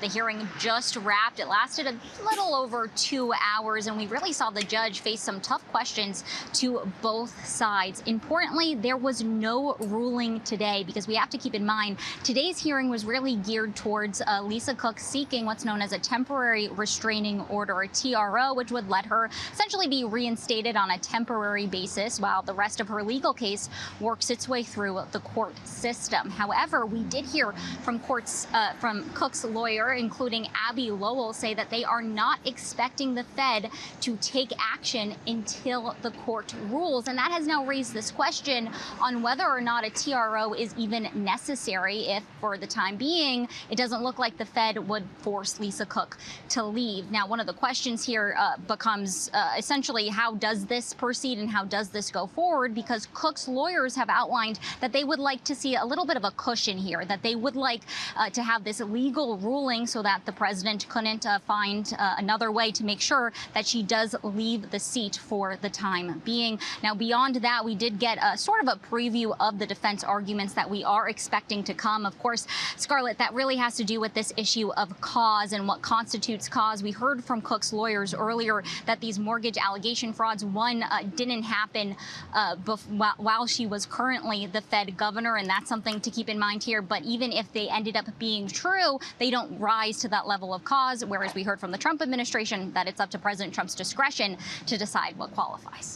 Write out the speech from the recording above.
The hearing just wrapped. It lasted a little over 2 hours, and we really saw the judge face some tough questions to both sides. Importantly, there was no ruling today, because we have to keep in mind today's hearing was really geared towards Lisa Cook seeking what's known as a temporary restraining order, a TRO, which would let her essentially be reinstated on a temporary basis while the rest of her legal case works its way through the court system. However, we did hear from Cook's lawyer, including Abbe Lowell, say that they are not expecting the Fed to take action until the court rules. And that has now raised this question on whether or not a TRO is even necessary if, for the time being, it doesn't look like the Fed would force Lisa Cook to leave. Now, one of the questions here becomes essentially, how does this proceed and how does this go forward? Because Cook's lawyers have outlined that they would like to see a little bit of a cushion here, that they would like to have this legal ruling so that the president couldn't find another way to make sure that she does leave the seat for the time being. Now, beyond that, we did get sort of a preview of the defense arguments that we are expecting to come. Of course, Scarlett, that really has to do with this issue of cause and what constitutes cause. We heard from Cook's lawyers earlier that these mortgage allegation frauds, one, didn't happen while she was currently the Fed governor, and that's something to keep in mind here. But even if they ended up being true, they don't rise to that level of cause, whereas we heard from the Trump administration that it's up to President Trump's discretion to decide what qualifies.